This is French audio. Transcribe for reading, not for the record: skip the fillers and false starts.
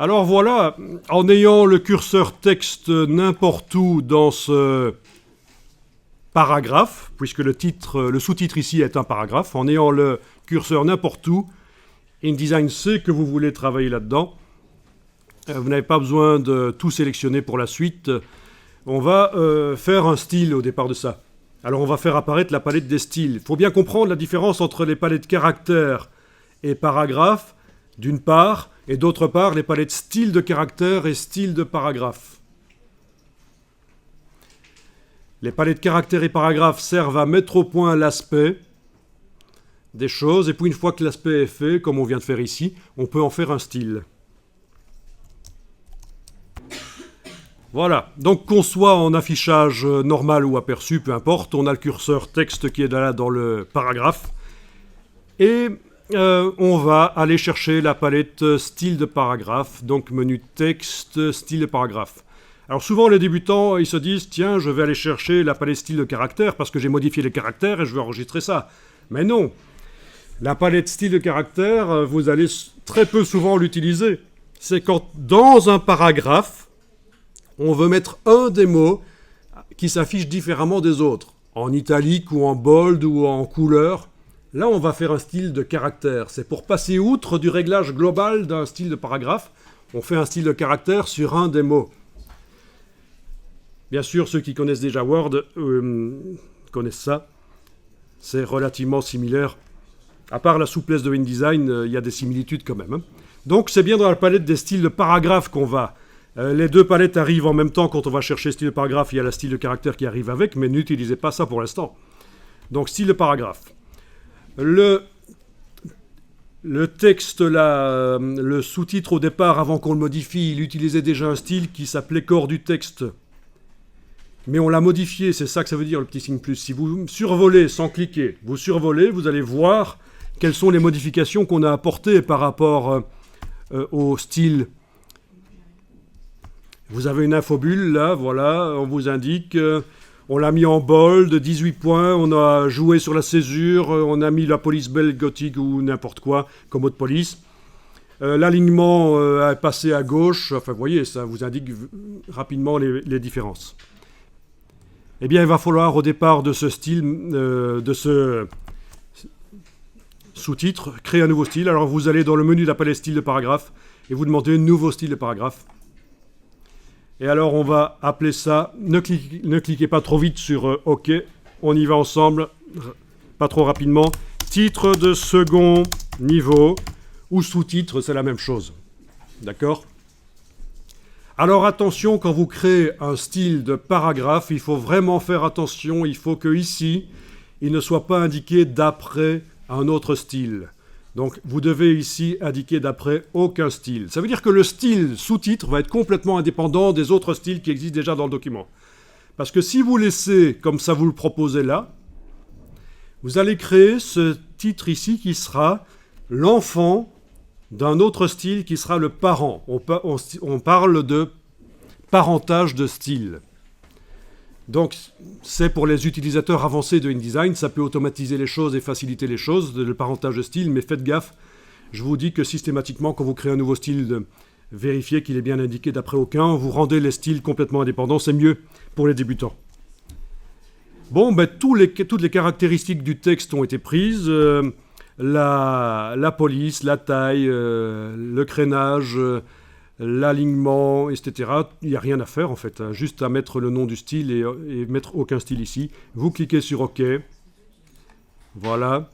Alors voilà, en ayant le curseur texte n'importe où dans ce paragraphe, puisque le sous-titre ici est un paragraphe, en ayant le curseur n'importe où, InDesign sait que vous voulez travailler là-dedans. Vous n'avez pas besoin de tout sélectionner pour la suite. On va faire un style au départ de ça. Alors on va faire apparaître la palette des styles. Il faut bien comprendre la différence entre les palettes caractères et paragraphes, d'une part, et d'autre part, les palettes style de caractère et style de paragraphe. Les palettes caractères et paragraphes servent à mettre au point l'aspect des choses, et puis une fois que l'aspect est fait, comme on vient de faire ici, on peut en faire un style. Voilà, donc qu'on soit en affichage normal ou aperçu, peu importe, on a le curseur texte qui est là dans le paragraphe, et on va aller chercher la palette style de paragraphe, donc menu texte, style de paragraphe. Alors souvent les débutants, ils se disent, tiens, je vais aller chercher la palette style de caractère parce que j'ai modifié les caractères et je vais enregistrer ça. Mais non, la palette style de caractère, vous allez très peu souvent l'utiliser. C'est quand dans un paragraphe, on veut mettre un des mots qui s'affiche différemment des autres, en italique ou en bold ou en couleur. Là, on va faire un style de caractère. C'est pour passer outre du réglage global d'un style de paragraphe. On fait un style de caractère sur un des mots. Bien sûr, ceux qui connaissent déjà Word connaissent ça. C'est relativement similaire. À part la souplesse de InDesign, il y a des similitudes quand même. Donc, c'est bien dans la palette des styles de paragraphe qu'on va. Les deux palettes arrivent en même temps quand on va chercher style de paragraphe. Il y a la style de caractère qui arrive avec, mais n'utilisez pas ça pour l'instant. Donc, style de paragraphe. Le texte, là, le sous-titre au départ, avant qu'on le modifie, il utilisait déjà un style qui s'appelait corps du texte. Mais on l'a modifié, c'est ça que ça veut dire le petit signe plus. Si vous survolez sans cliquer, vous survolez, vous allez voir quelles sont les modifications qu'on a apportées par rapport au style. Vous avez une infobulle, là, voilà, on vous indique... on l'a mis en bold, 18 points, on a joué sur la césure, on a mis la police belle gothique ou n'importe quoi comme mot de police. L'alignement est passé à gauche, enfin vous voyez, ça vous indique rapidement les différences. Eh bien, il va falloir au départ de ce style, de ce sous-titre, créer un nouveau style. Alors vous allez dans le menu de la palette style de paragraphe et vous demandez nouveau style de paragraphe. Et alors, on va appeler ça, ne cliquez pas trop vite sur OK, on y va ensemble, pas trop rapidement. Titre de second niveau, ou sous-titre, c'est la même chose. D'accord ? Alors attention, quand vous créez un style de paragraphe, il faut vraiment faire attention, il faut que ici, il ne soit pas indiqué d'après un autre style. Donc, vous devez ici indiquer d'après aucun style. Ça veut dire que le style sous-titre va être complètement indépendant des autres styles qui existent déjà dans le document. Parce que si vous laissez, comme ça vous le proposez là, vous allez créer ce titre ici qui sera l'enfant d'un autre style qui sera le parent. On parle de parentage de style. Donc, c'est pour les utilisateurs avancés de InDesign, ça peut automatiser les choses et faciliter les choses, le parentage de style, mais faites gaffe, je vous dis que systématiquement, quand vous créez un nouveau style, vérifiez qu'il est bien indiqué d'après aucun, vous rendez les styles complètement indépendants, c'est mieux pour les débutants. Bon, ben, toutes les caractéristiques du texte ont été prises, la police, la taille, le crénage, l'alignement, etc. Il n'y a rien à faire en fait, hein. Juste à mettre le nom du style et mettre aucun style ici. Vous cliquez sur OK. Voilà.